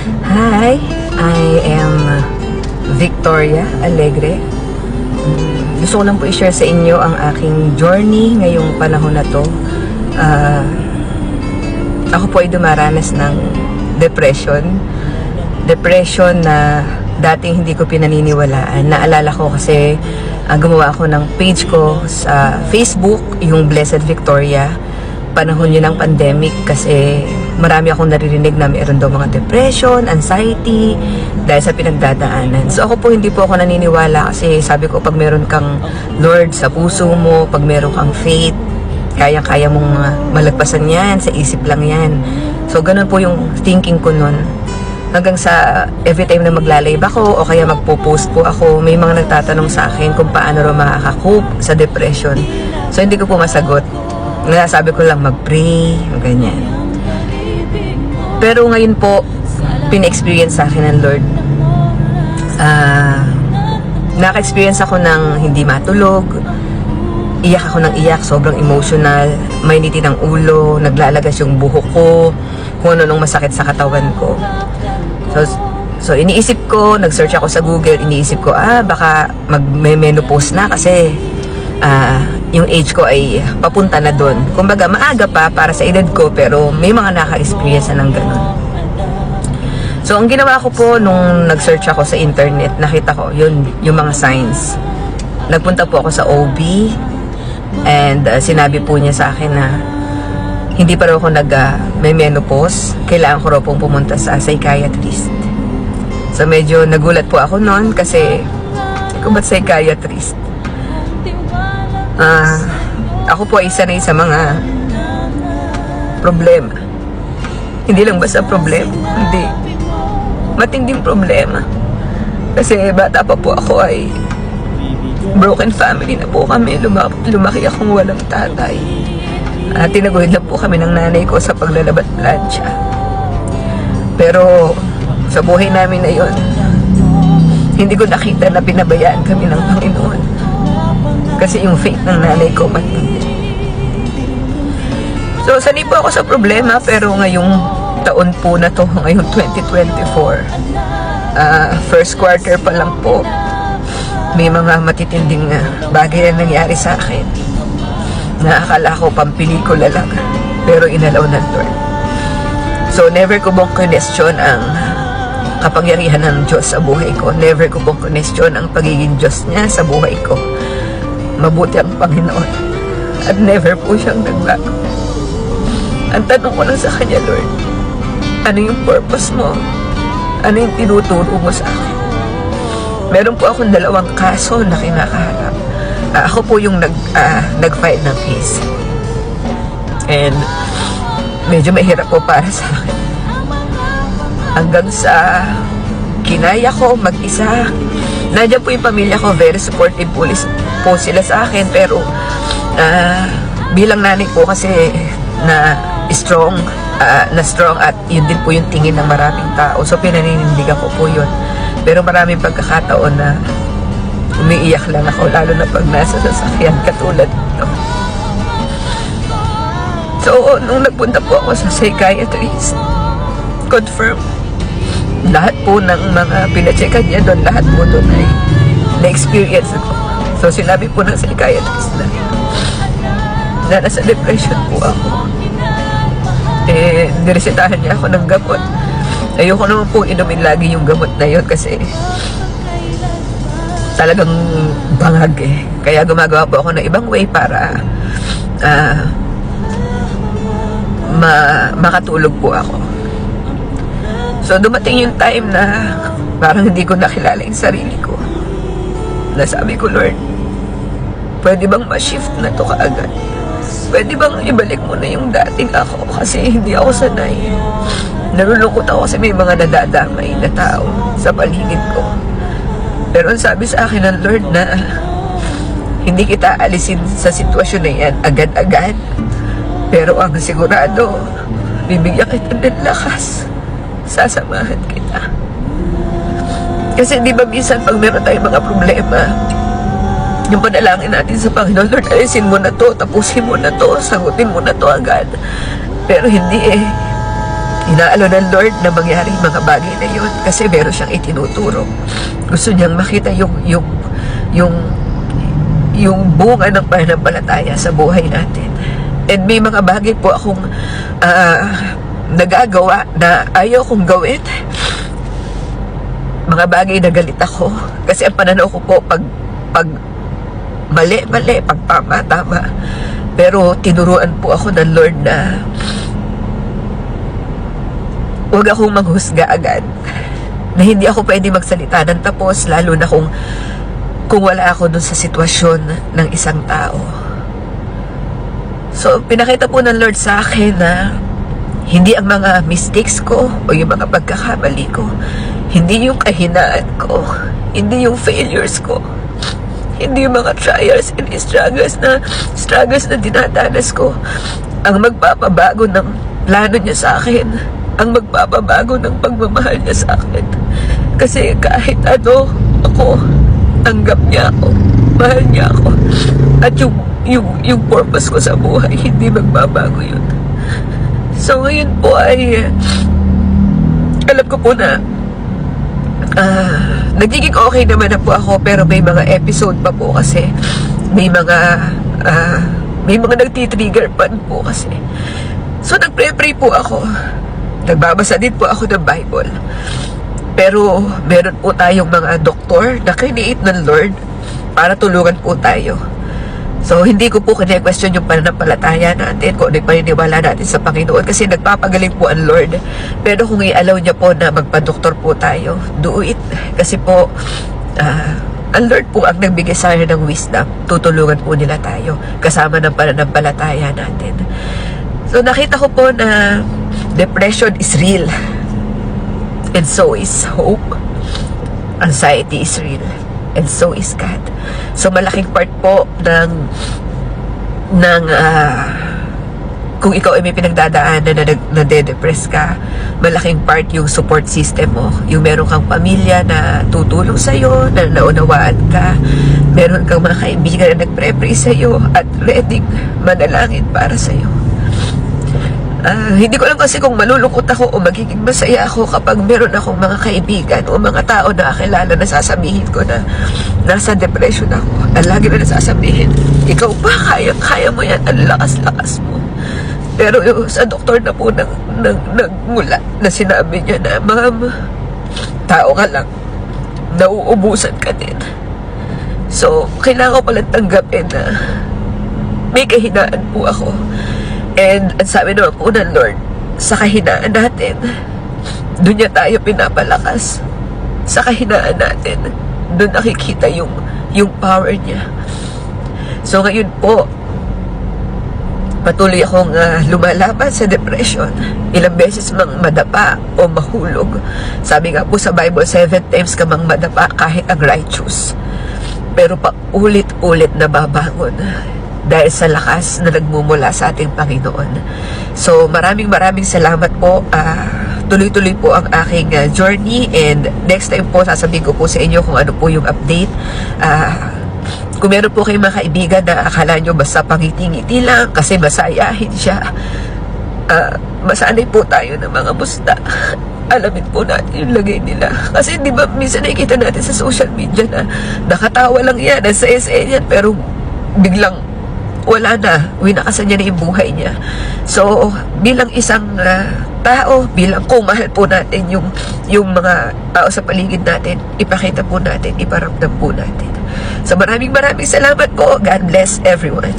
Hi, I am Victoria Alegre. Gusto ko lang po i-share sa inyo ang aking journey ngayong panahon na to. Ako po ay dumaranas ng depression. Depression na dating hindi ko pinaniniwalaan. Naalala ko kasi gumawa ako ng page ko sa Facebook, yung Blessed Victoria. Panahon yun ng pandemic kasi marami akong naririnig na mayroon daw mga depression, anxiety, dahil sa pinagdadaanan. So ako po hindi po ako naniniwala kasi sabi ko pag meron kang Lord sa puso mo, pag meron kang faith, kaya-kaya mong malagpasan yan, sa isip lang yan. So ganun po yung thinking ko nun. Hanggang sa every time na magla-live ako o kaya magpo-post po ako, may mga nagtatanong sa akin kung paano rin makaka-cope sa depression. So hindi ko po masagot. Sabi ko lang mag-pray, ganyan. Pero ngayon po, pina-experience sa akin ng Lord. Naka-experience ako ng hindi matulog, iyak ako ng iyak, sobrang emotional, may niti ng ulo, naglalagas yung buhok ko, kung ano nung masakit sa katawan ko. So iniisip ko, nag-search ako sa Google, iniisip ko, baka mag-menopause na kasi yung age ko ay papunta na doon. Kumbaga, maaga pa para sa edad ko, pero may mga naka-experience na ng ganun. So, ang ginawa ko po nung nag-search ako sa internet, nakita ko yun, yung mga signs. Nagpunta po ako sa OB and sinabi po niya sa akin na hindi pa raw ako may menopause. Kailangan ko raw pong pumunta sa psychiatrist. So, medyo nagulat po ako noon kasi kung ba't psychiatrist? Ako po ay sanay sa mga problema. Hindi lang basta problema, hindi. Matinding problema. Kasi bata pa po ako ay broken family na po kami. Lumaki akong walang tatay. Tinaguhin lang po kami ng nanay ko sa paglalabat plancha. Pero sa buhay namin na yon, hindi ko nakita na pinabayaan kami ng Panginoon. Kasi yung faith ng nanay ko matindi. So, sanay po ako sa problema, pero ngayong taon po na to, ngayong 2024, first quarter pa lang po, may mga matitinding bagay na nangyari sa akin. Na akala ko pampelikula lang, pero inalaw ng Lord. So, never ko pong question ang kapangyarihan ng Diyos sa buhay ko. Never ko pong question ang pagiging Diyos niya sa buhay ko. Mabuti ang Panginoon at never po siyang nagbago. Ang tanong ko lang sa Kanya, Lord, ano yung purpose mo? Ano yung tinuturo mo sa akin? Meron po akong 2 kaso na kinakaharap. Ako po yung nag-file ng case. And medyo mahirap po para sa akin. Hanggang sa kinaya ko mag-isa. Nandiyan po yung pamilya ko, very supportive po sila sa akin, pero bilang nanay ko kasi na strong at yun din po yung tingin ng maraming tao, so pinaninindigan ko po yun. Pero maraming pagkakataon na umiiyak lang ako, lalo na pag nasa sasakyan katulad nito. So nung nagpunta po ako sa psychiatrist, confirm lahat po ng mga pinacheckan niya doon, lahat po doon ay na-experience ko. So, sinabi po ng psychiatrist na nasa depression po ako. Niresetahan niya ako ng gamot. Ayoko naman po inumin lagi yung gamot na yun kasi talagang bangag Kaya gumagawa po ako ng ibang way para makatulog po ako. So, dumating yung time na parang hindi ko nakilala yung sarili ko. Nasabi ko, Lord, pwede bang ma-shift na to kaagad? Pwede bang ibalik mo na yung dating ako? Kasi hindi ako sanay. Nalulungkot ako kasi may mga nadadamay na tao sa paligid ko. Pero ang sabi sa akin ng Lord na hindi kita alisin sa sitwasyon na yan agad-agad. Pero ang sigurado, bibigyan kita ng lakas. Sasamahan kita. Kasi di ba minsan pag meron tayong mga problema, yung panalangin natin sa Panginoon, Lord, alisin mo na to, tapusin mo na to, sagutin mo na to agad. Pero hindi Inaalo ng Lord na mangyari yung mga bagay na yun kasi meron siyang itinuturo. Gusto niyang makita yung bunga ng pananampalataya sa buhay natin. And may mga bagay po akong nagagawa na ayaw kong gawin. Mga bagay na galit ako. Kasi ang pananaw ko po, pag mali, pag tama. Pero tinuruan po ako ng Lord na huwag akong manghusga agad. Na hindi ako pwede magsalita ng tapos, lalo na kung wala ako dun sa sitwasyon ng isang tao. So, pinakita po ng Lord sa akin na hindi ang mga mistakes ko o yung mga pagkakamali ko, hindi yung kahinaan ko, hindi yung failures ko, hindi yung mga trials and struggles na dinadanas ko ang magpapabago ng plano niya sa akin, ang magpapabago ng pagmamahal niya sa akin. Kasi kahit ano ako, tanggap niya ako, mahal niya ako, at yung purpose ko sa buhay, hindi magbabago yun. So ngayon po ay alam ko po na nagiging okay naman na po ako, pero may mga episode pa po kasi may mga nagtitrigger pa po kasi. So nagpre-pray po ako, nagbabasa din po ako ng Bible, pero meron po tayong mga doktor na kiniit ng Lord para tulungan po tayo. So hindi ko po kine-question yung pananampalataya natin, kung ano yung paniniwala natin sa Panginoon, kasi nagpapagaling po ang Lord. Pero kung i-allow niya po na magpa-doktor po tayo, do it. Kasi po ang Lord po ang nagbigay sa akin ng wisdom. Tutulungan po nila tayo kasama ng pananampalataya natin. So nakita ko po na depression is real, and so is hope. Anxiety is real, and so is God. So malaking part po ng kung ikaw ay may pinagdadaanan na nade-depress ka, malaking part yung support system mo. Yung meron kang pamilya na tutulong sa'yo, na naunawaan ka, meron kang mga kaibigan na nagpre-pray sa'yo at ready manalangin para sa'yo. Hindi ko lang kasi kung malulungkot ako o magiging masaya ako kapag meron akong mga kaibigan o mga tao na kakilala na sasabihin ko na nasa depression ako. Ang lagi na nasasabihin, ikaw ba, kaya mo yan, ang lakas-lakas mo. Pero sa doktor na po nagmula na sinabi niya na, ma'am, tao ka lang, nauubusan ka din. So, kailangan ko palang tanggapin na may kahinaan po ako. And ang sabi naman po ng Lord, sa kahinaan natin, doon niya tayo pinapalakas. Sa kahinaan natin, doon nakikita yung power niya. So ngayon po, patuloy akong lumalaban sa depression. Ilang beses mang madapa o mahulog. Sabi nga po sa Bible, 7 times ka mang madapa kahit ang righteous. Pero pa ulit-ulit na babangon dahil sa lakas na nagmumula sa ating Panginoon. So maraming salamat po. Tuloy-tuloy po ang aking journey, and next time po sasabihin ko po sa inyo kung ano po yung update. Kung meron po kayong mga kaibigan na akala nyo basta pangiti-ngiti lang kasi masayahin siya, masanay po tayo ng mga musta. Alamin po natin yung lagay nila. Kasi di ba minsan nakikita natin sa social media na nakatawa lang yan, nasa SA yan, pero biglang wala na, winakasan niya na yung buhay niya. So bilang isang tao, bilang kung mahal po natin yung mga tao sa paligid natin, ipakita po natin, iparamdam po natin. So maraming salamat po. God bless everyone.